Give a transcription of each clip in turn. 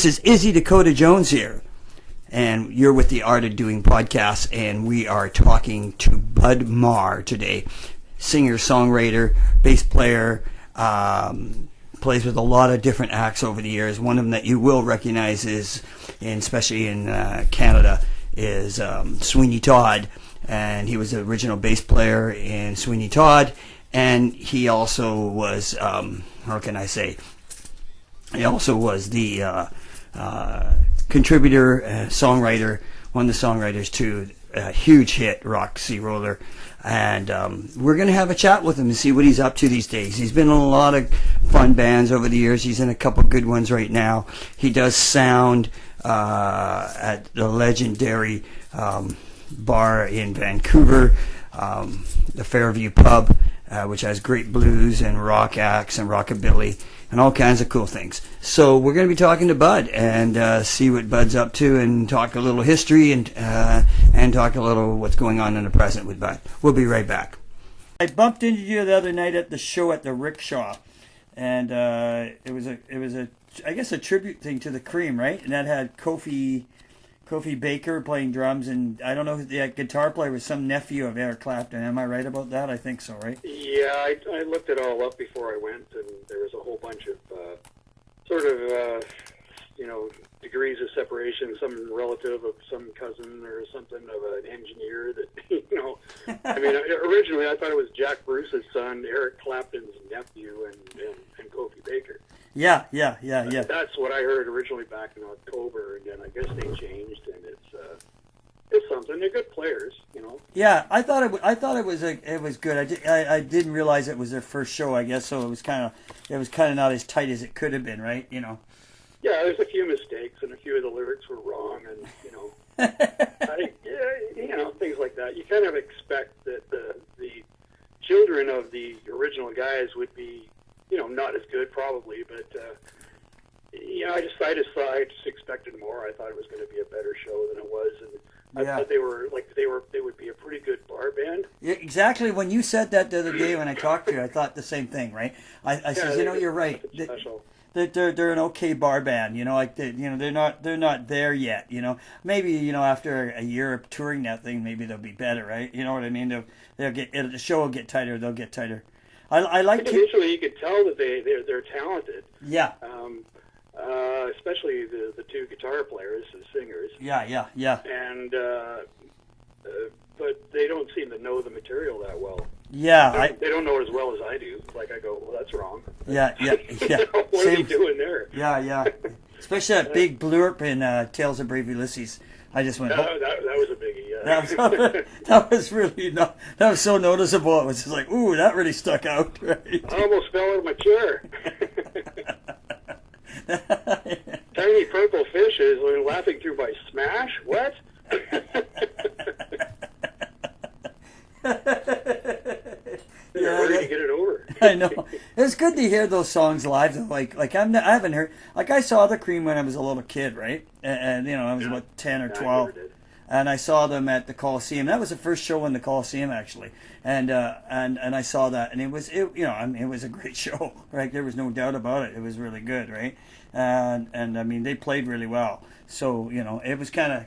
is Izzy Dakota Jones here, and you're with the Art of Doing podcast, and we are talking to Bud Marr today. Singer, songwriter, bass player, plays with a lot of different acts over the years. One of them that you will recognize is, and especially in Canada, is Sweeney Todd, and he was the original bass player in Sweeney Todd, and he also was, how can I say, he also was the contributor, songwriter, one of the songwriters to a huge hit, Roxy Roller. And we're going to have a chat with him and see what he's up to these days. He's been in a lot of fun bands over the years. He's in a couple good ones right now. He does sound at the legendary bar in Vancouver, the Fairview Pub, which has great blues and rock acts and rockabilly and all kinds of cool things. So we're going to be talking to Bud and see what Bud's up to, and talk a little history and talk a little what's going on in the present with Bud. We'll be right back. I bumped into you the other night at the show at the Rickshaw, and it was a I guess a tribute thing to the Cream, right? And that had Kofi Baker playing drums, and I don't know, the guitar player was some nephew of Eric Clapton. Am I right about that? I think so, right? Yeah, I looked it all up before I went, and there was a whole bunch of degrees of separation. Some relative of some cousin or something of an engineer that, I mean, originally I thought it was Jack Bruce's son, Eric Clapton's nephew, and Kofi Baker. Yeah. That's what I heard originally back in October, and then I guess they changed, and it's something. They're good players, Yeah, I thought it was good. I didn't realize it was their first show, I guess, so it was kind of not as tight as it could have been, right? Yeah, there's a few mistakes, and a few of the lyrics were wrong, and things like that. You kind of expect that the children of the original guys would be, not as good probably, but I just expected more. I thought it was going to be a better show than it was, and I thought they would be a pretty good bar band. Yeah, exactly. When you said that the other day when I talked to you, I thought the same thing, right? I said, you're right. They're an okay bar band, they're not there yet, Maybe after a year of touring that thing, maybe they'll be better, right? You know what I mean? The show will get tighter. They'll get tighter. I like individually, you could tell that they're talented. Yeah. Especially the two guitar players, the singers. Yeah. And but they don't seem to know the material that well. Yeah, they don't know it as well as I do. Like I go, well, that's wrong. Yeah. What are you doing there? Yeah. Especially that big blurb in Tales of Brave Ulysses. I just went. That was a biggie. Yeah. That was really that was so noticeable. It was just like, ooh, that really stuck out. Right? I almost fell out of my chair. Tiny purple fishes laughing through my smash. What? They're ready to get it over. I know. It's good to hear those songs live. Though. I haven't heard. Like I saw the Cream when I was a little kid, right? And I was about 10 or 12. And I saw them at the Coliseum. That was the first show in the Coliseum, actually. And I saw that, and it was a great show, right? There was no doubt about it. It was really good, right? And I mean, they played really well. So it was kind of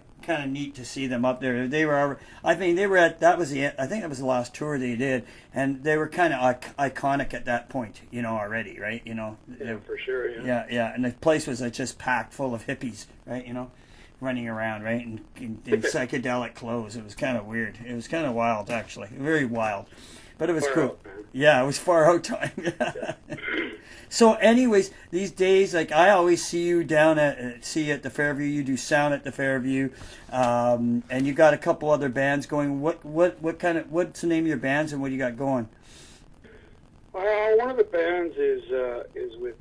neat to see them up there. They were, I think that was the last tour they did, and they were kind of iconic at that point, already, right? Yeah, for sure. Yeah. And the place was just packed full of hippies, right? Running around, right, in psychedelic clothes. It was kind of weird. It was kind of wild, actually, very wild, but it was far cool. Out, yeah, it was far out time. So, anyways, these days, like I always see you at the Fairview. You do sound at the Fairview, and you got a couple other bands going. What's the name of your bands, and what do you got going? One of the bands is with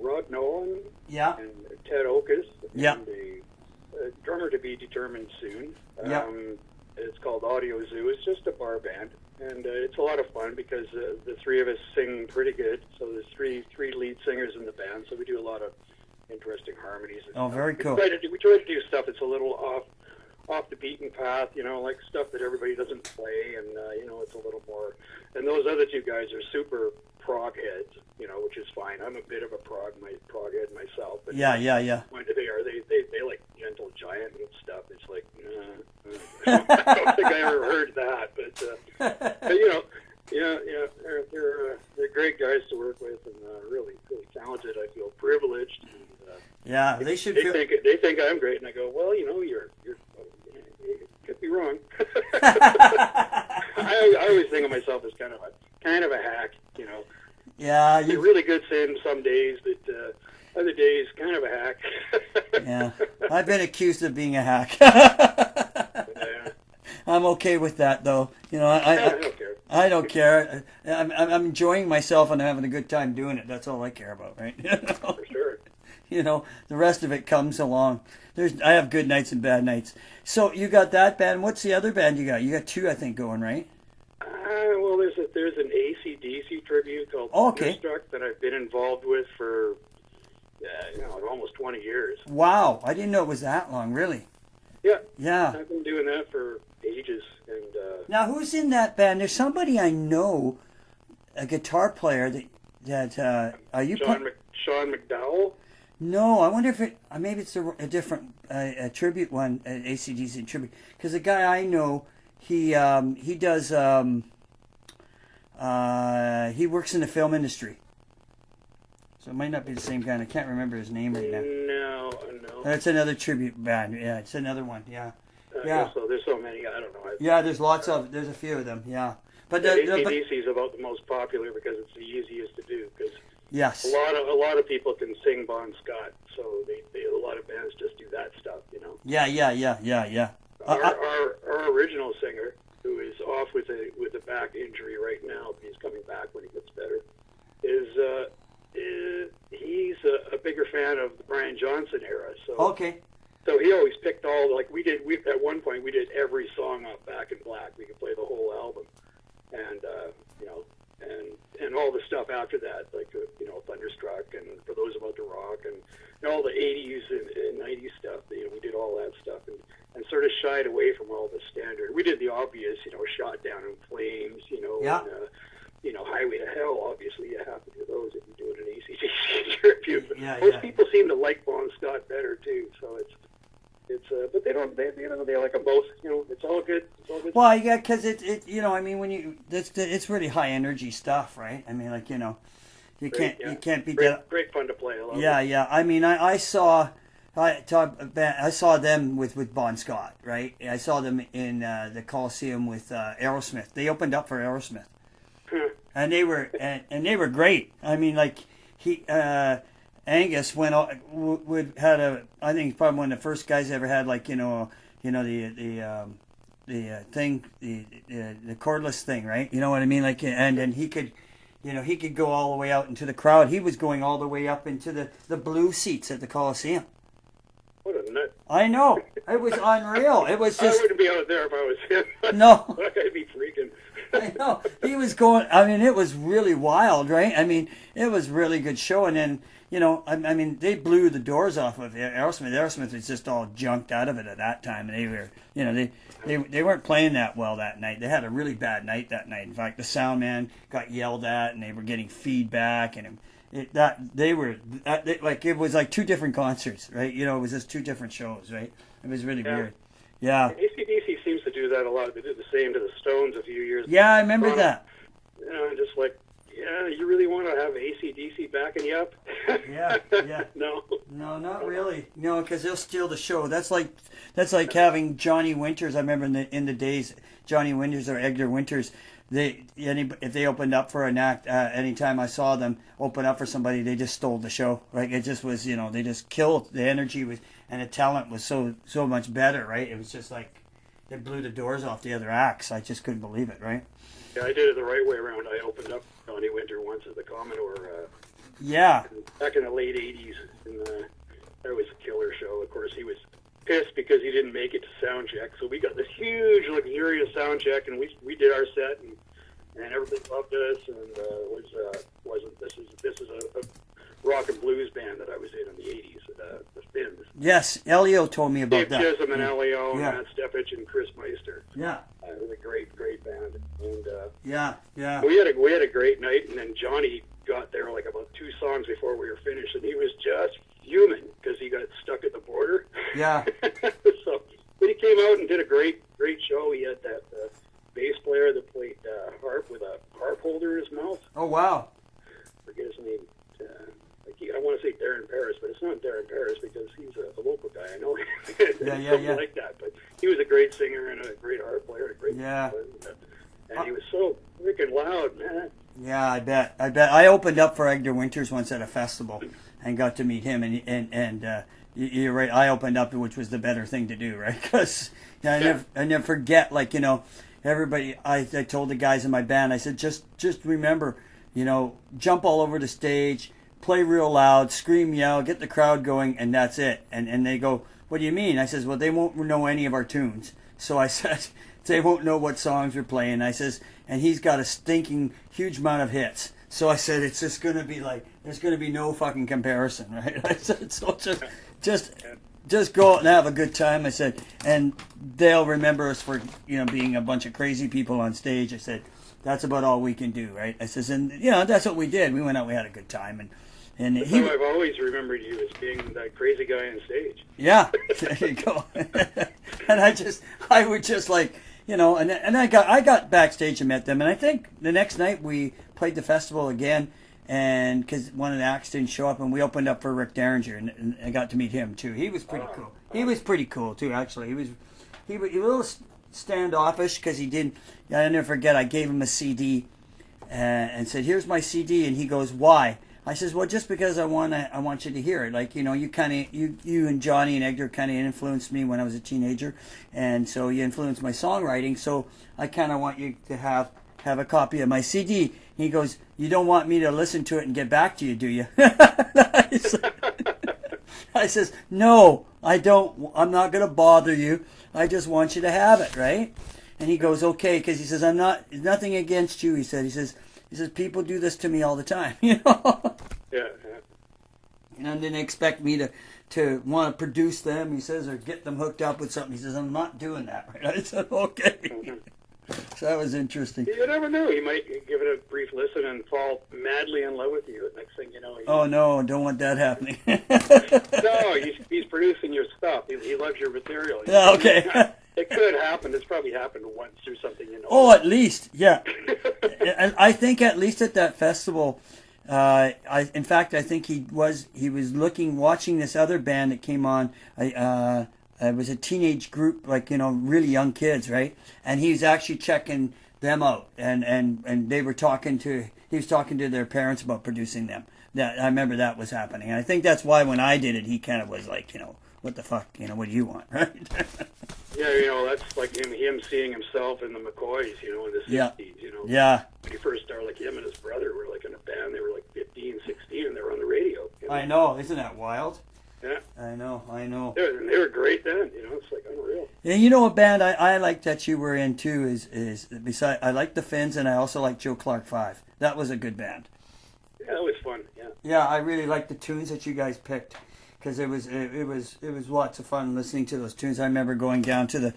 Rod Nolan. Yeah. And Ted Okus. Yeah. And a drummer to be determined soon. Yeah. It's called Audio Zoo. It's just a bar band, and it's a lot of fun because the three of us sing pretty good. So there's three lead singers in the band, so we do a lot of interesting harmonies. Oh, very cool. We try to do stuff that's a little off the beaten path, like stuff that everybody doesn't play, and it's a little more. And those other two guys are super prog heads, which is fine. I'm a bit of a prog head myself. But Yeah. When they are, they like Gentle Giant and stuff. It's like, I don't think I ever heard that, but they're great guys to work with, and really talented. I feel privileged. And, Yeah, they should. They think I'm great, and I go, well, you're could be wrong. I always think of myself as kind of a hack, Yeah, you're really good saying some days, but other days kind of a hack. Yeah, I've been accused of being a hack. Yeah. I'm okay with that, though. I don't care. I don't care. I'm enjoying myself and having a good time doing it. That's all I care about, right? For sure. The rest of it comes along. I have good nights and bad nights. So you got that band. What's the other band you got? You got two, I think, going, right? Well, there's an AC/DC tribute called Thunderstruck that I've been involved with for almost 20 years. Wow, I didn't know it was that long, really. Yeah. I've been doing that for ages. And now, who's in that band? There's somebody I know, a guitar player that are you? Sean McDowell. No, I wonder if maybe it's a different a tribute one, an AC/DC tribute. Because the guy I know, he does he works in the film industry. So it might not be the same guy. I can't remember his name right now. No. That's another tribute band. Yeah, it's another one. Yeah. So there's so many. I don't know. There's a few of them. Yeah. But AC/DC is about the most popular because it's the easiest to do. Because yes, a lot of people can sing Bon Scott, so a lot of bands just do that stuff. Yeah. Our original singer, who is off with a back injury right now, but he's coming back when he gets better, he's a bigger fan of the Brian Johnson era. So okay. So he always picked we at one point we did every song off Back in Black. We could play the whole album, and and all the stuff after that, like Thunderstruck, and For Those About to Rock, and all the 80s and 90s stuff. We did all that stuff, and sort of shied away from all the standard. We did the obvious, Shot Down in Flames, Yeah. And, Highway to Hell. Obviously, you have to do those if you do an AC/DC tribute. But most people seem to like Bon Scott better too. So it's but they don't. They like them both. It's all good. It's all good. Well, yeah, because when it's really high energy stuff, right? I mean, you can't beat that. Great fun to play. I love it. Yeah. I mean, I saw them with Bon Scott, right? I saw them in the Coliseum with Aerosmith. They opened up for Aerosmith, and they were great. I mean, Angus I think he's probably one of the first guys ever had the thing, the cordless thing, right? You know what I mean? And he could, he could go all the way out into the crowd. He was going all the way up into the blue seats at the Coliseum. What a nut! I know, it was unreal. It was just. I wouldn't be out there if I was him. No, I'd be freaking. I know, he was going. I mean, it was really wild, right? I mean, it was really good show, and then. I mean, they blew the doors off of Aerosmith. Aerosmith was just all junked out of it at that time, and they were, they weren't playing that well that night. They had a really bad night that night. In fact, the sound man got yelled at, and they were getting feedback, and it was like two different concerts, right? It was just two different shows, right? It was really weird. Yeah. And AC/DC seems to do that a lot. They did the same to the Stones a few years. Yeah, I remember that. Just like. Yeah, you really want to have AC/DC backing you up? Yeah. No, not really. No, because they'll steal the show. That's like having Johnny Winters. I remember in the days, Johnny Winters or Edgar Winters. If they opened up for an act, anytime I saw them open up for somebody, they just stole the show. Right? It just was, they just killed. The energy and the talent was so much better. Right? It was just like they blew the doors off the other acts. I just couldn't believe it. Right? Yeah, I did it the right way around. I opened up Johnny Winter once at the Commodore. Back in the late 80s, and that was a killer show. Of course, he was pissed because he didn't make it to sound check. So we got this huge, luxurious sound check, and we did our set, and everybody loved us. And this is rock and blues band that I was in the 80s, the Fins. Yes, Elio told me about Dave that. Chisholm and Elio, Yeah. and Matt Steffich and Chris Meister. Yeah, It was a great band. And yeah. we had a great night, and then Johnny got there like about 2 songs before we were finished, and he was just fuming because he got stuck at the border. Yeah. So, but he came out and did a great show. He had that bass player that played harp with a harp holder in his mouth. Oh, wow. Forget his name. I want to say Darren Paris, but it's not Darren Paris because he's a local guy. I know him. Something like that. But he was a great singer and a great harp player, a great Yeah. and he was so freaking loud, man. Yeah, I bet. I opened up for Edgar Winters once at a festival and got to meet him, and you're right. I opened up, which was the better thing to do, right? Because I never forget, like, everybody. I told the guys in my band, I said, just remember, jump all over the stage, play real loud, scream, yell, get the crowd going, and that's it. And they go, what do you mean? I says, well, they won't know any of our tunes. So I said, they won't know what songs we're playing. I says, and he's got a stinking huge amount of hits. So I said, it's just going to be like, there's going to be no fucking comparison, right? I said, so just go out and have a good time. I said, and they'll remember us for, being a bunch of crazy people on stage. I said, that's about all we can do, right? I says, and that's what we did. We went out, we had a good time, and I've always remembered you as being that crazy guy on stage. Yeah, there you go. And I would just like, and I got backstage and met them, and I think the next night we played the festival again, and because one of the acts didn't show up, and we opened up for Rick Derringer, and I got to meet him too. He was pretty cool. He was pretty cool too, actually. He was a little standoffish because he didn't. I never forget. I gave him a CD, and said, "Here's my CD," and he goes, "Why?" I says, well, just because I want you to hear it. Like, you and Johnny and Edgar kind of influenced me when I was a teenager, and so you influenced my songwriting. So I kind of want you to have a copy of my CD. And he goes, you don't want me to listen to it and get back to you, do you? I says, no, I don't. I'm not going to bother you. I just want you to have it, right? And he goes, okay, because he says, nothing against you. He says, people do this to me all the time, Yeah. And didn't expect me to want to produce them, he says, or get them hooked up with something. He says, I'm not doing that, right? I said, okay. Mm-hmm. So that was interesting. You never know. He might give it a brief listen and fall madly in love with you. Next thing you know. Oh, no, don't want that happening. No, he's producing your stuff. He loves your material. Yeah, okay. It could happen. It's probably happened once or something, Oh, at least, yeah. And I think at least at that festival, in fact, I think he was watching this other band that came on. It was a teenage group, like, really young kids, right? And he was actually checking them out, and they were he was talking to their parents about producing them. I remember that was happening. And I think that's why when I did it, he kind of was like, what the fuck, what do you want, right? Yeah, that's like him seeing himself in the McCoys, in the 60s, Yeah. When he first started, like him and his brother were like in a band. They were like 15, 16, and they were on the radio. I know. Isn't that wild? Yeah. I know. They were great then, it's like unreal. And a band I like that you were in too is beside, I like the Finns, and I also like Joe Clark 5. That was a good band. Yeah, that was fun, yeah. Yeah, I really liked the tunes that you guys picked. Because it was lots of fun listening to those tunes. I remember going down to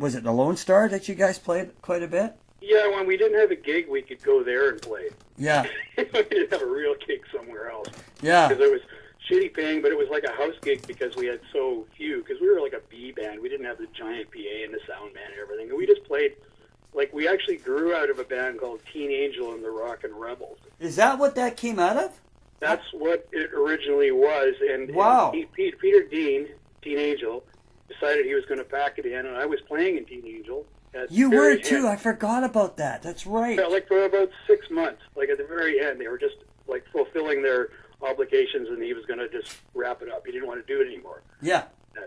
was it the Lone Star that you guys played quite a bit? Yeah, when we didn't have a gig, we could go there and play. Yeah. We didn't have a real gig somewhere else. Yeah. Because it was shitty paying, but it was like a house gig because we had so few. Because we were like a B band. We didn't have the giant PA and the sound man and everything. And we just played, like, we actually grew out of a band called Teen Angel and the Rockin' Rebels. Is that what that came out of? That's what it originally was, and, wow. and Peter Dean, Teen Angel, decided he was going to pack it in, and I was playing in Teen Angel. You were too. I forgot about that. That's right. Yeah, like for about 6 months. Like at the very end, they were just like fulfilling their obligations, and he was going to just wrap it up. He didn't want to do it anymore. Yeah.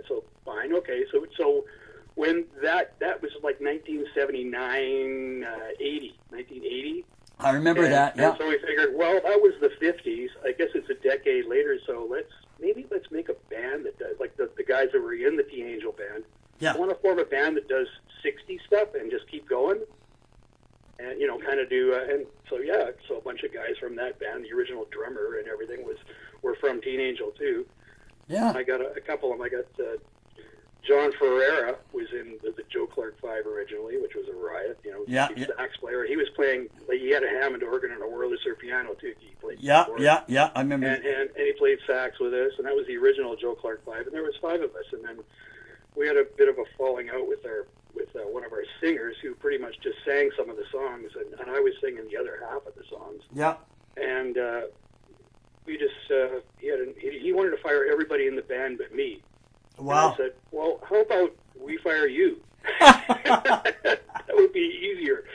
So fine, okay. So when that was like 1979, 1980. I remember that, yeah. And so we figured, well, that was the 50s. I guess it's a decade later, so let's make a band that does, like the guys that were in the Teen Angel band. Yeah. I want to form a band that does 60s stuff and just keep going. And, kind of do, and so, yeah, so a bunch of guys from that band, the original drummer and everything was from Teen Angel too. Yeah. I got a couple of them. I got John Ferreira was in the Joe Clark Five originally, which was a riot. You know, Yeah, he's yeah. a sax player. He was playing. Like, he had a Hammond organ and a Wurlitzer piano too. He played. Yeah, keyboard. yeah. I remember. And he played sax with us, and that was the original Joe Clark Five. And there was 5 of us, and then we had a bit of a falling out with one of our singers who pretty much just sang some of the songs, and I was singing the other half of the songs. Yeah. And we just he wanted to fire everybody in the band but me. Wow. And I said, well, how about we fire you? That would be easier.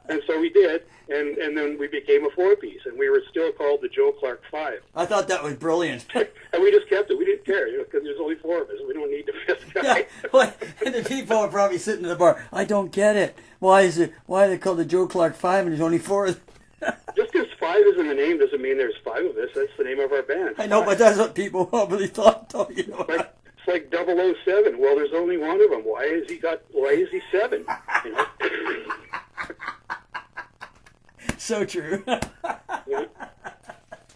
and so we did, and then we became a 4-piece, and we were still called the Joe Clark Five. I thought that was brilliant. And we just kept it. We didn't care, because there's only 4 of us. We don't need the 5th guy. Yeah, well, and the people are probably sitting in the bar. I don't get it. Why are they called the Joe Clark Five and there's only 4 of them? Just because 5 is in the name doesn't mean there's 5 of us. That's the name of our band. I know, but that's what people probably thought. You know? It's like 007. Well, there's only one of them. Why is he 7? You know? So true.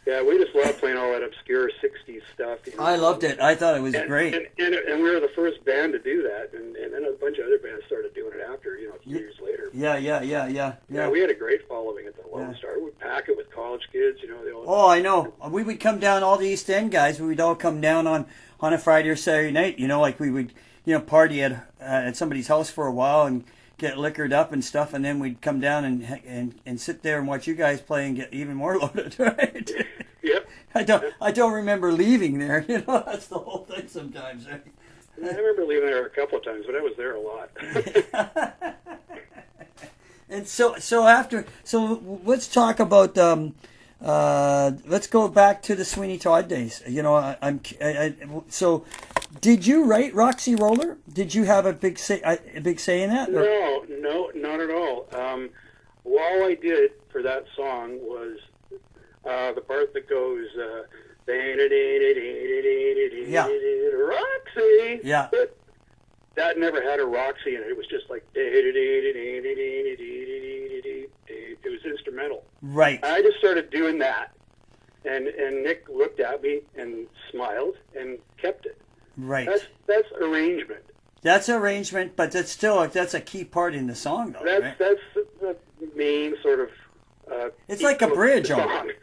Yeah, we just love playing all that obscure 60s stuff. You know? I loved it. I thought it was And, great. and we were the first band to do that, and then a bunch of other bands started doing it after, a few years later. Yeah. Yeah, we had a great following at the Lone Star. We'd pack it with college kids, they all. Oh, I know. We would come down, all the East End guys, we would all come down on a Friday or Saturday night, like we would, party at somebody's house for a while and get liquored up and stuff, and then we'd come down and sit there and watch you guys play and get even more loaded, right? Yep. I don't remember leaving there, that's the whole thing sometimes, right? I remember leaving there a couple of times, but I was there a lot. And so let's talk about let's go back to the Sweeney Todd days. So did you write Roxy Roller? Did you have a big say in that? Or? No, not at all. All I did for that song was the part that goes Roxy. Yeah. But that never had a Roxy in it. It was just like it was instrumental. Right. I just started doing that, and Nick looked at me and smiled and kept it. Right. That's arrangement. That's arrangement, but that's a key part in the song, though. That's the main sort of. It's like a bridge,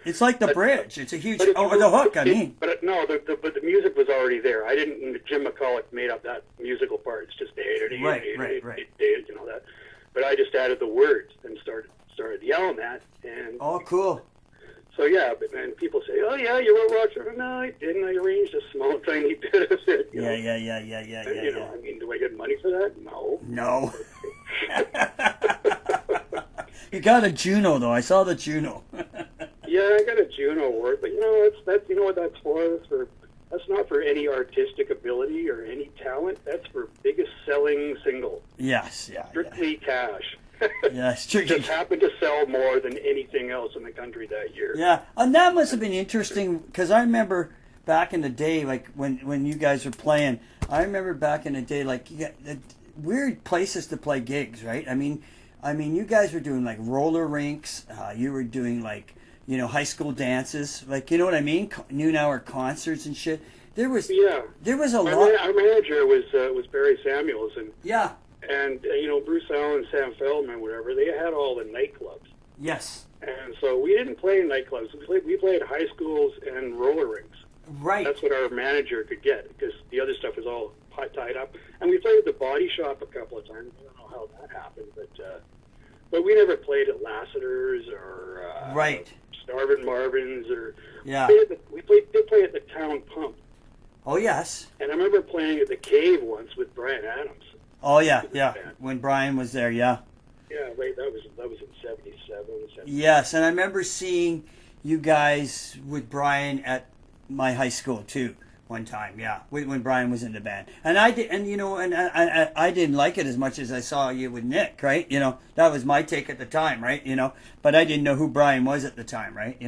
it's like the bridge. It's a huge the hook. I mean, but the music was already there. I didn't. Jim McCulloch made up that musical part. It's just right. That. But I just added the words and started yelling that. And oh, cool. So yeah, but then people say, "Oh yeah, you wrote Roxy." No, I didn't. I arranged a small tiny bit of it. Yeah. I mean, do I get money for that? No. You got a Juno though. I saw the Juno. Yeah, I got a Juno award, but that's you know what that's for? That's not for any artistic ability or any talent. That's for biggest selling single. Yes, Strictly cash. Yeah, strictly. Just happened to sell more than anything else in the country that year. Yeah, and that must have been interesting because I remember back in the day, like when you guys were playing. I remember back in the day, like you got weird places to play gigs, right? I mean, you guys were doing like roller rinks. You were doing like high school dances, like you know what I mean, noon hour concerts and shit. There was a lot. Our manager was Barry Samuels, and yeah. And Bruce Allen, Sam Feldman, whatever, they had all the nightclubs. Yes. And so we didn't play in nightclubs. We played high schools and roller rinks. Right. That's what our manager could get because the other stuff was all tied up. And we played at the Body Shop a couple of times. I don't know how that happened, but we never played at Lassiter's or right. Starvin' Marvin's or yeah. We did play at the Town Pump. Oh yes. And I remember playing at the Cave once with Brian Adams. Oh yeah. When Brian was there, yeah. Yeah, right. That was in '77. Yes, and I remember seeing you guys with Brian at my high school too one time. Yeah, when Brian was in the band, and I did, and I didn't like it as much as I saw you with Nick. Right? That was my take at the time. Right? But I didn't know who Brian was at the time. Right?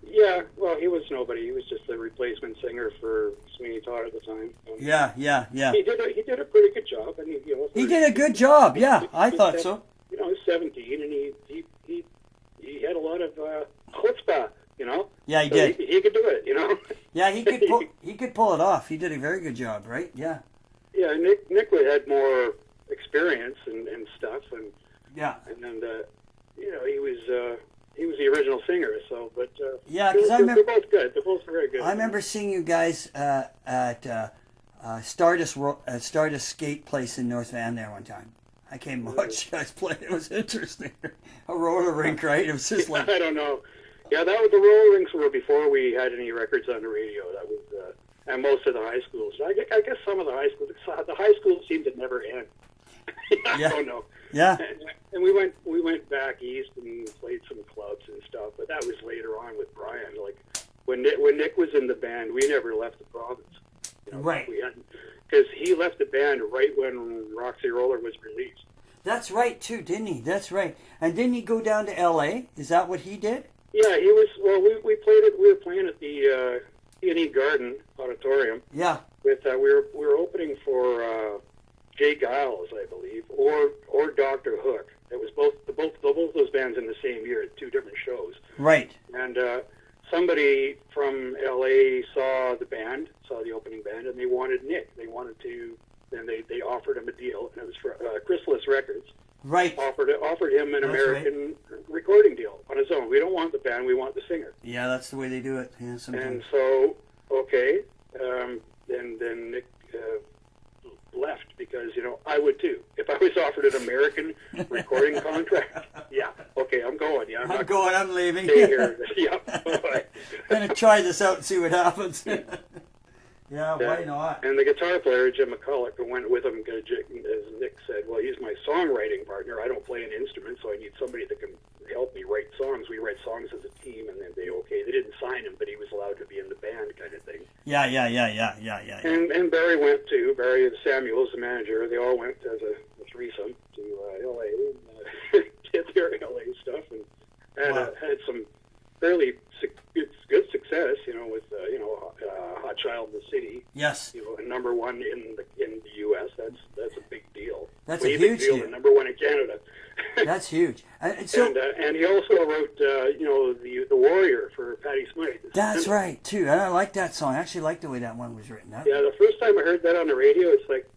Yeah, well, he was nobody. He was just the replacement singer for Sweeney Todd at the time. Yeah. He did a pretty good job, and he did a good job. Yeah, I thought so. He was 17, and he had a lot of chutzpah. Yeah, he So did. He could do it, you know. Yeah, he could pull it off. He did a very good job, right? Yeah. Yeah, Nick had more experience and stuff, and Yeah. then he was the original singer. So, but Yeah, because I remember they're both good. They're both very good. I remember seeing you guys at Stardust Skate Place in North Van there one time. I came and watched you guys play. It was interesting. A roller rink, right? It was just like I don't know. Yeah, that was the roller rinks were before we had any records on the radio. That was and most of the high schools. I guess some of the high schools. The high schools seemed to never end. I don't know. Yeah. And we went back east and played some clubs and stuff. But that was later on with Brian. Like when Nick was in the band, we never left the province. You know, right. Because he left the band right when Roxy Roller was released. That's right too, didn't he? That's right. And didn't he go down to L.A.? Is that what he did? Yeah, he was. Well, we played it. We were playing at the E&E Garden Auditorium. Yeah. With we were opening for Jay Giles, I believe, or Dr. Hook. It was both those bands in the same year at two different shows. Right. And somebody from L.A. saw the opening band, and they wanted Nick. They wanted to. Then they offered him a deal, and it was for Chrysalis Records. Right. Offered him an American recording deal on his own. We don't want the band, we want the singer. Yeah, that's the way they do it. Yeah, sometimes. And so, okay, then Nick left because, I would too. If I was offered an American recording contract, yeah, okay, I'm going. Yeah, I'm leaving. Stay here. Yeah, bye-bye. Gonna try this out and see what happens. Yeah, why not? And the guitar player, Jim McCulloch, who went with him, as Nick said, well, he's my songwriting partner. I don't play an instrument, so I need somebody that can help me write songs. We write songs as a team, and then they didn't sign him, but he was allowed to be in the band kind of thing. Yeah. And Barry went too. Barry and Samuels, the manager, they all went as a threesome to L.A. and did their L.A. stuff, and had some fairly good success, with Hot Child in the City. Yes. Number one in the U.S. That's a big deal. That's a huge deal. And number one in Canada. That's huge. And he also wrote the Warrior for Patti Smythe. That's right too. And I like that song. I actually like the way that one was written. Yeah, the first time I heard that on the radio, it's like,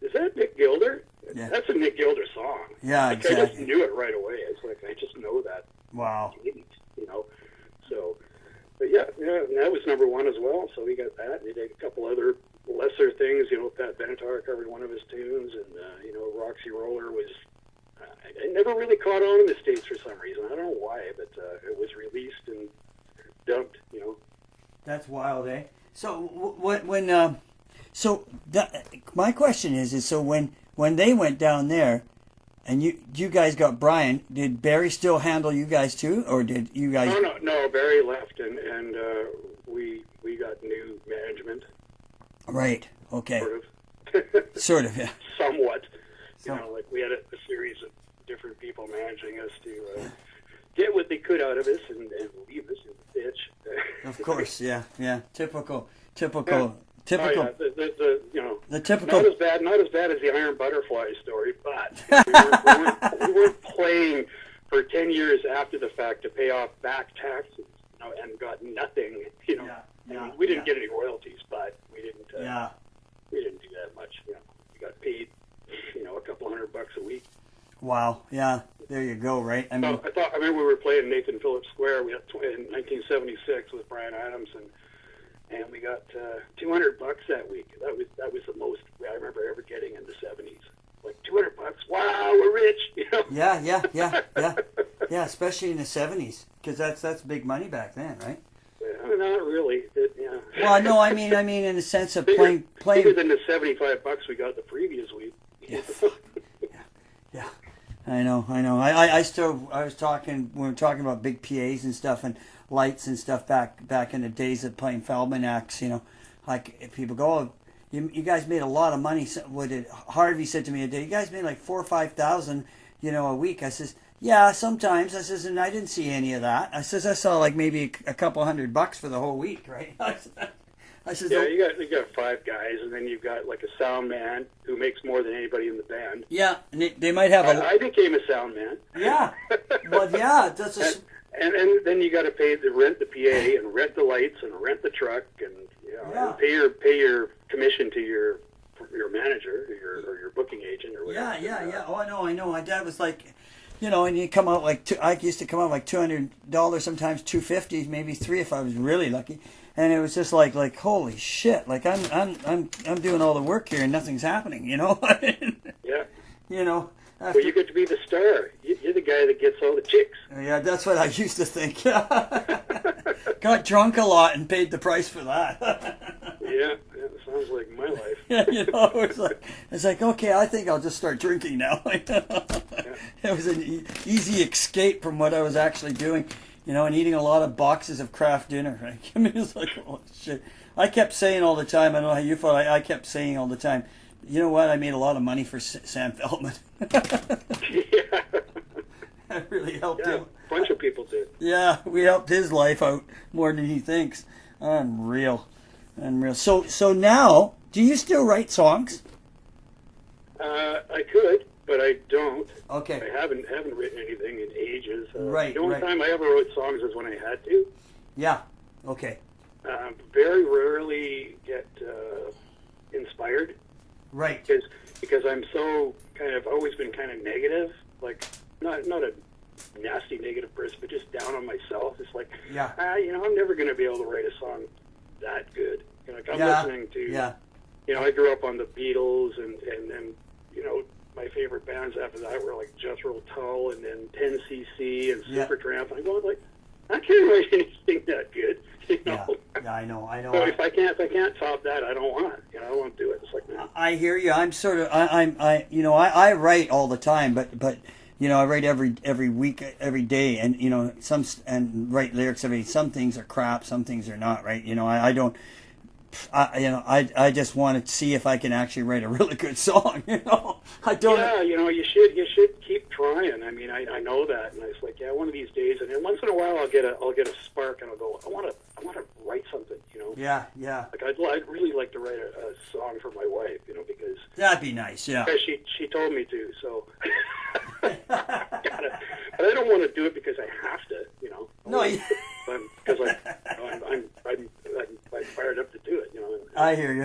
is that Nick Gilder? Yeah. That's a Nick Gilder song. Yeah, exactly. I just knew it right away. It's like I just know that. Wow. So, but yeah, and that was number one as well. So we got that. They did a couple other lesser things. Pat Benatar covered one of his tunes, and Roxy Roller was. I never really caught on in the States for some reason. I don't know why, but it was released and dumped. That's wild, eh? So my question is so when they went down there. And you guys got Brian. Did Barry still handle you guys too, or did you guys? No. Barry left, and we got new management. Right. Okay. Sort of. Sort of. Yeah. Somewhat. Like we had a series of different people managing us to get what they could out of us and leave us in the ditch. Of course. Yeah. Typical. Oh, yeah, the typical. Not as bad as the Iron Butterfly story, but we weren't playing for 10 years after the fact to pay off back taxes, and got nothing. We didn't get any royalties, but we didn't. We didn't do that much. We got paid, a couple $100 a week. Wow. Yeah. There you go. Right. I remember we were playing Nathan Phillips Square. We had in 1976 with Brian Adams and we got $200 that week. That was the most I remember ever getting in the 70s. Like $200. Wow, we're rich. Yeah. Especially in the 70s, because that's big money back then, right? Yeah, not really. Yeah. Well, no, I mean in the sense of playing bigger than the $75 we got the previous week. Yeah. I know. I was talking. We were talking about big PAs and stuff and lights and stuff back in the days of playing Feldman acts. Like if people go, oh, you guys made a lot of money. Harvey said to me a day, you guys made like 4,000 or 5,000, a week. I says, yeah, sometimes. I says, and I didn't see any of that. I says, I saw like maybe a couple $100 for the whole week, right? I said, yeah, you got 5 guys, and then you've got like a sound man who makes more than anybody in the band. Yeah, and they might have I became a sound man. Yeah, well, yeah, and then you got to pay rent the PA and rent the lights and rent the truck and and pay your commission to your manager or your booking agent or whatever. Yeah. Oh, I know. My dad was like, and you come out like I used to come out like $200, sometimes $250, maybe $3 if I was really lucky. And it was just like holy shit! Like I'm doing all the work here and nothing's happening. Yeah. After, Well, you get to be the star. You're the guy that gets all the chicks. Yeah, that's what I used to think. Got drunk a lot and paid the price for that. Yeah, sounds like my life. Yeah, it's like okay, I think I'll just start drinking now. It was an easy escape from what I was actually doing, and eating a lot of boxes of Kraft dinner. Right? I mean, it's like, oh shit. I kept saying all the time, I don't know how you felt, I kept saying all the time, you know what, I made a lot of money for Sam Feldman. Yeah. That really helped him. A bunch of people did. Yeah, we helped his life out more than he thinks. Unreal. So now, do you still write songs? I could, but I don't. Okay. I haven't written anything in ages. Right. The only time I ever wrote songs is when I had to. Yeah. Okay. Very rarely get inspired. Right. Because I'm so always been kind of negative, like not a nasty negative person, but just down on myself. It's like, I'm never going to be able to write a song that good. I'm listening to, I grew up on the Beatles, and then, my favorite bands after that were like Jethro Tull, and then 10cc and Supertramp. And I'm going like, I can't write anything that good. Yeah, I know. So if I can't top that, I don't want it. I won't do it. It's like that. I hear you. I'm sort of I write all the time, but I write every week, every day, and write lyrics every day. Some things are crap, some things are not, right? I don't. I just want to see if I can actually write a really good song. I don't. Yeah, you should keep trying. I mean, I know that, and it's like, one of these days, and then once in a while, I'll get a spark, and I'll go, I want to write something. Yeah. Like I'd really like to write a song for my wife, because that'd be nice. Yeah. Because she told me to, so. But I don't want to do it because I have to. No. Because I'm fired up to do it. I hear you.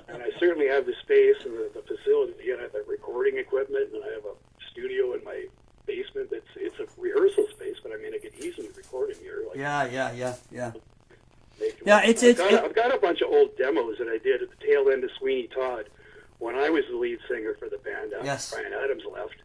And I certainly have the space and the facility, and I have the recording equipment, and I have a studio in my basement. It's a rehearsal space, but I mean, I could easily record in here. Like, Yeah. I've got a bunch of old demos that I did at the tail end of Sweeney Todd when I was the lead singer for the band after Brian Adams left.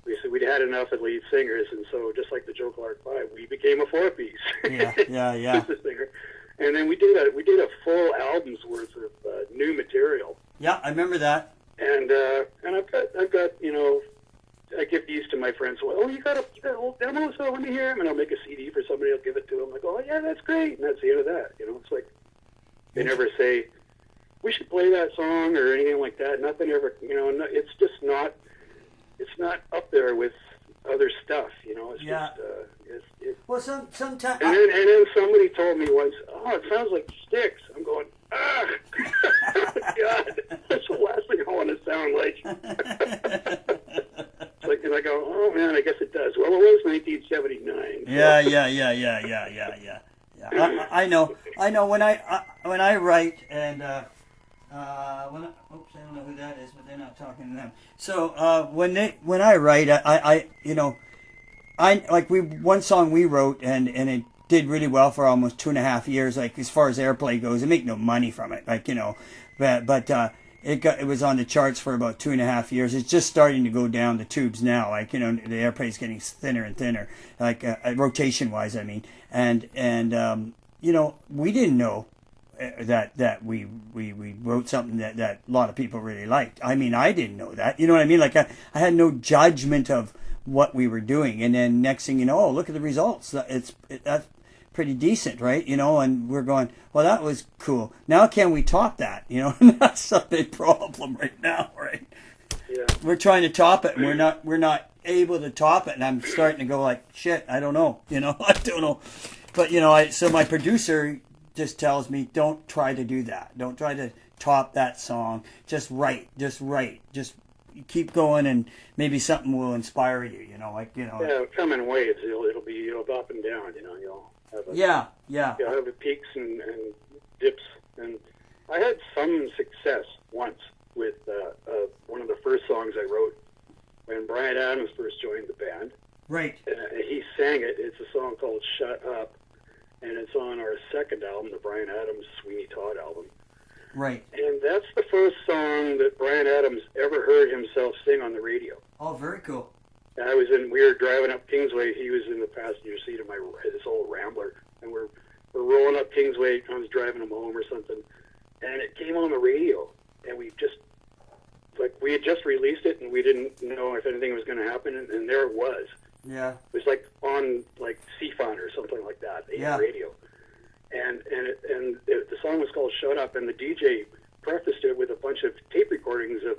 We said we'd had enough of lead singers, and so just like the Joe Clark Five, we became a four-piece. Yeah. The singer. And then we did a full album's worth of new material. Yeah, I remember that. And I've got I give these to my friends. Well, you got old demos, so let me hear them, and I'll make a CD for somebody. I'll give it to them. Like, oh yeah, that's great, and that's the end of that. It's like they never say we should play that song or anything like that. Nothing ever. It's just not. It's not up there with other stuff. It's just. Well, sometimes. And then somebody told me once, oh, it sounds like Styx. I'm going, ah, God, that's the last thing I want to sound like. And I go, oh man, I guess it does. Well, it was 1979. So. Yeah. I know. When I write and I don't know who that is, but they're not talking to them. So when I write, I like one song we wrote and it did really well for almost 2.5 years. Like as far as airplay goes, I make no money from it. But it was on the charts for about 2.5 years. It's just starting to go down the tubes now. The airplay is getting thinner and thinner. Rotation wise, I mean, and we didn't know that we wrote something that a lot of people really liked. I mean, I didn't know that. You know what I mean? Like I had no judgment of what we were doing, and then next thing you know, look at the results. That's pretty decent, right? And we're going, well, that was cool. Now can we top that? That's a big problem right now, right? Yeah. We're trying to top it, and we're not able to top it, and I'm starting to go like, shit, I don't know. I don't know. But so my producer just tells me, don't try to do that. Don't try to top that song. Just write. Just keep going, and maybe something will inspire you. You know, like Yeah, come in waves. It'll be up and down. You'll have yeah. You'll have the peaks and dips. And I had some success once with one of the first songs I wrote when Bryan Adams first joined the band. Right. He sang it. It's a song called "Shut Up," and it's on our second album, the Bryan Adams Sweeney Todd album. Right. And that's the first song that Bryan Adams ever heard himself sing on the radio. Oh, very cool. And we were driving up Kingsway. He was in the passenger seat of this old Rambler, and we're rolling up Kingsway. I was driving him home or something, and it came on the radio, and we had just released it, and we didn't know if anything was going to happen, and there it was. Yeah. It was like on like Seafon or something like that, AM radio, and the song was called "Shut Up," and the DJ prefaced it with a bunch of tape recordings of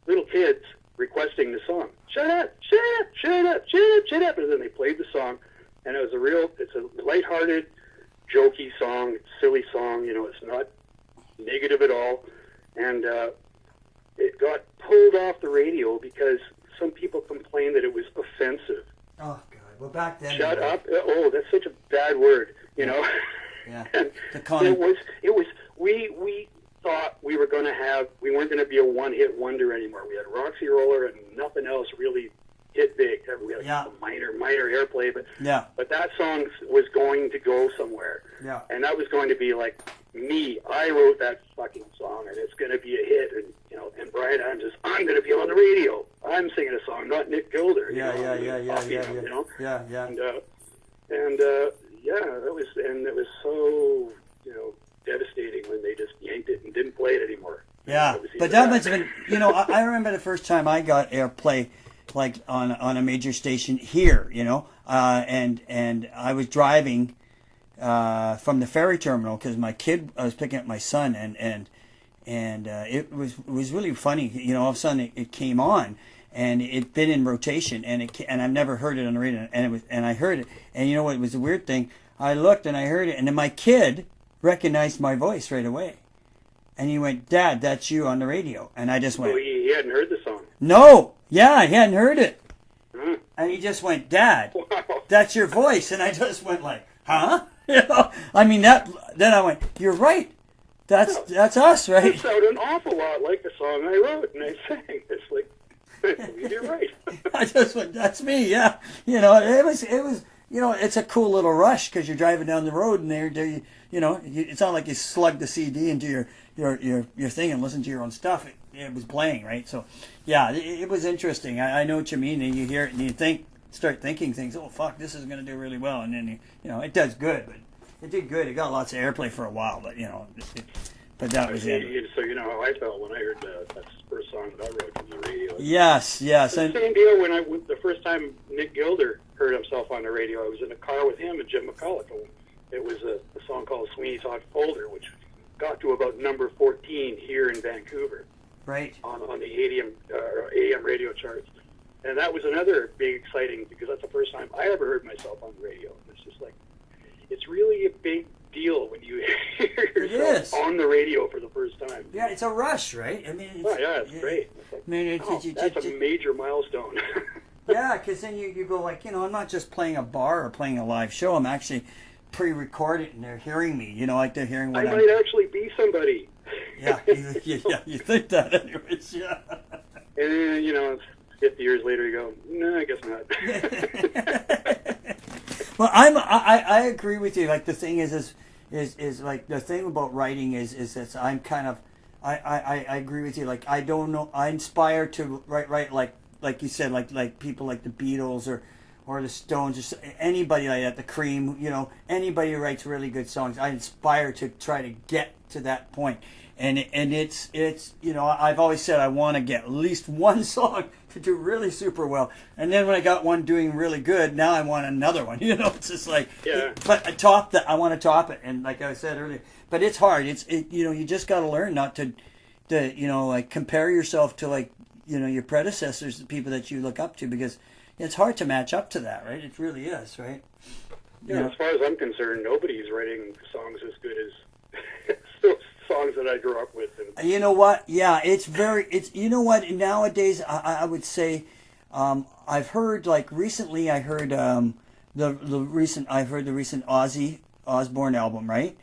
little kids requesting the song. Shut up, shut up, shut up, shut up, shut up. And then they played the song, and it's a lighthearted, jokey song, silly song. It's not negative at all. And it got pulled off the radio because some people complained that it was offensive. Oh, God. Well, back then... Shut up. Oh, that's such a bad word, know. Yeah. And it was, we thought we weren't going to be a one-hit wonder anymore. We had Roxy Roller and nothing else really hit big. We had a minor airplay, but that song was going to go somewhere. Yeah. And that was going to be like me. I wrote that fucking song, and it's going to be a hit. And and Bryan Adams says, I'm going to be on the radio. I'm singing a song, not Nick Gilder. Yeah. It was so devastating when they just yanked it and didn't play it anymore. Yeah, but that must have been, I remember the first time I got airplay, like on a major station here, and I was driving from the ferry terminal because I was picking up my son, and it was really funny, all of a sudden it came on, and it'd been in rotation, and I've never heard it on the radio, and I heard it, and you know what? It was a weird thing. I looked and I heard it, and then my kid recognized my voice right away. And he went, Dad, that's you on the radio. And I just went... Oh, he hadn't heard the song? No. Yeah, he hadn't heard it. Huh? And he just went, Dad, wow. That's your voice. And I just went like, huh? Then I went, you're right. That's us, right? It sounded an awful lot like the song I wrote and I sang. It's like, you're right. I just went, that's me, yeah. It was... it's a cool little rush because you're driving down the road and it's not like you slug the CD into your thing and listen to your own stuff. It was playing, right? So, yeah, it was interesting. I know what you mean. And you hear it and you start thinking things. Oh, fuck, this is going to do really well. And then it does good. But it did good. It got lots of airplay for a while. But but that was it. So you know how I felt when I heard that first song that I wrote from the radio. Yes. It's the same deal when the first time Nick Gilder heard himself on the radio. I was in a car with him and Jim McCulloch. It was a song called Sweeney Todd Folder, which got to about number 14 here in Vancouver. Right. On the AM radio charts. And that was another big exciting, because that's the first time I ever heard myself on the radio. And it's just like, it's really a big deal when you hear yourself on the radio for the first time. Yeah, it's a rush, right? I mean, it's great. It's like, that's a major milestone. Yeah, because then you go like, I'm not just playing a bar or playing a live show. I'm actually pre-recorded and they're hearing me. Like they're hearing what I might actually be somebody. Yeah, you think that anyways, yeah. And then, 50 years later, you go, no, I guess not. Well, I agree with you. Like the thing is like the thing about writing is that I'm kind of I agree with you. Like I don't know, I inspire to write like you said, like people like the Beatles or the Stones or anybody like that, the Cream. Anybody who writes really good songs, I inspire to try to get to that point. And it's I've always said I want to get at least one song to do really super well, and then when I got one doing really good, now I want another one. It's just like, but I want to top it, and like I said earlier, but it's hard. You just got to learn not to like compare yourself to like your predecessors, the people that you look up to, because it's hard to match up to that, right? It really is, right? Yeah, as far as I'm concerned, nobody's writing songs as good as those songs songs that I grew up with. And, You know what? Yeah, it's you know what? Nowadays, I would say, I've heard, like, recently I heard, the recent Ozzy Osbourne album, right?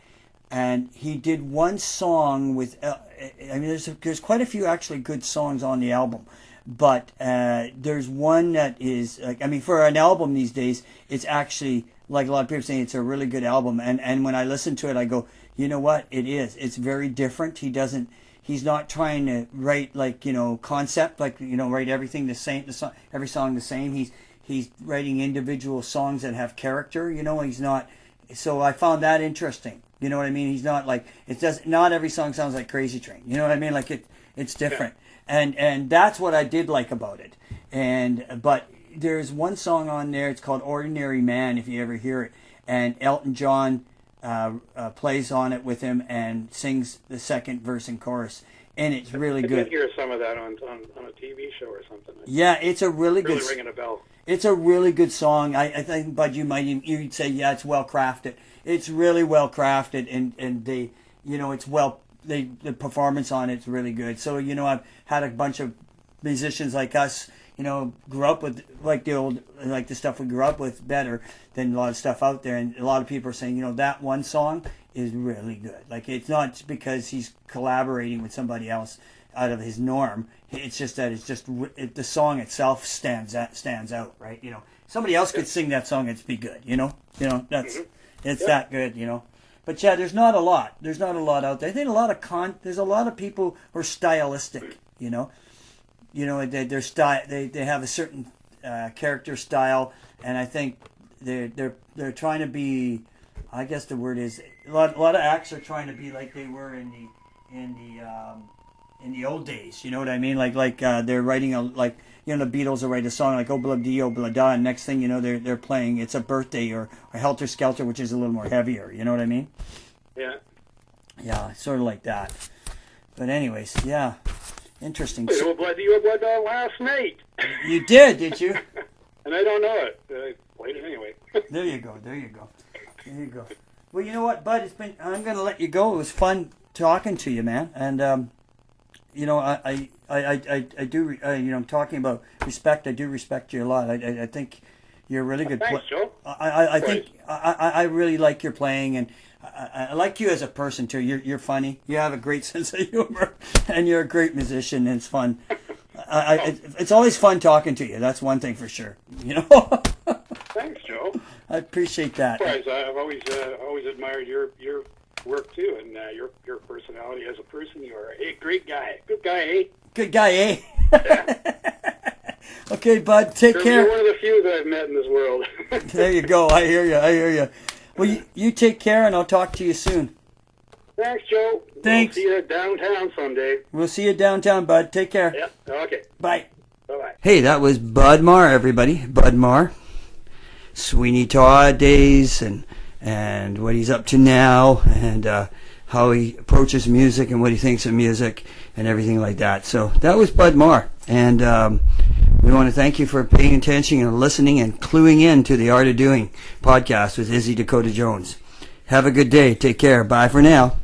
And he did one song with, I mean, there's quite a few actually good songs on the album. But there's one that is, like, I mean, for an album these days, it's actually, like a lot of people saying, it's a really good album. And when I listen to it, I go, you know what? It is. It's very different. He's not trying to write, like, you know, concept, like, you know, write everything the same, every song the same. He's writing individual songs that have character, you know. He's not, so I found that interesting. You know what I mean? He's not like, not every song sounds like Crazy Train. You know what I mean? Like, it's different. Yeah. And that's what I did like about it. But there's one song on there, it's called Ordinary Man, if you ever hear it. And Elton John plays on it with him and sings the second verse and chorus. And it's really good. I did hear some of that on a TV show or something. Yeah, it's a really good. Really ringing a bell. It's a really good song. I think, Bud, you'd say, yeah, it's well crafted. It's really well crafted, and they, you know, the performance on it's really good. So, you know, I've had a bunch of musicians like us, you know, grew up with like the stuff we grew up with better than a lot of stuff out there, and a lot of people are saying, you know, that one song is really good. Like, it's not because he's collaborating with somebody else out of his norm. It's just that the song itself stands out, right? You know, somebody else could sing that song, it'd be good. You know, that's it's that good. You know, but yeah, there's not a lot out there. I think there's a lot of people who are stylistic. You know, their style. They have a certain character style, and I think they're trying to be. I guess the word is a lot of acts are trying to be like they were in the old days. You know what I mean? Like they're writing the Beatles will write a song like Obla Di Obla Da, and next thing you know they're playing It's a Birthday or Helter Skelter, which is a little more heavier. You know what I mean? Yeah. Yeah, sort of like that. But anyways, yeah, interesting. Obla Di Obla Da last night. You did you? And I don't know it. I played it anyway. There you go. Well, you know what, Bud? I'm going to let you go. It was fun talking to you, man. And you know, I do. You know, I'm talking about respect. I do respect you a lot. I think you're a really good player. Thanks, Joe. I think I really like your playing, and I like you as a person too. You're funny. You have a great sense of humor, and you're a great musician. And it's fun. It's always fun talking to you. That's one thing for sure. You know. Thanks, Joe. I appreciate that. I've always admired your work too, and your personality as a person. You are a great guy. Good guy, eh? Good guy, eh? Yeah. Okay, Bud. Take care. You're one of the few that I've met in this world. There you go. I hear you. Well, you take care, and I'll talk to you soon. Thanks, Joe. Thanks. We'll see you downtown someday. We'll see you downtown, Bud. Take care. Yeah. Okay. Bye. Bye-bye. Hey, that was Bud Marr, everybody. Bud Marr. Sweeney Todd days and what he's up to now, and how he approaches music and what he thinks of music and everything like that. So that was Bud Marr, and we want to thank you for paying attention and listening and cluing in to the Art of Doing podcast with Izzy Dakota Jones. Have a good day. Take care. Bye for now.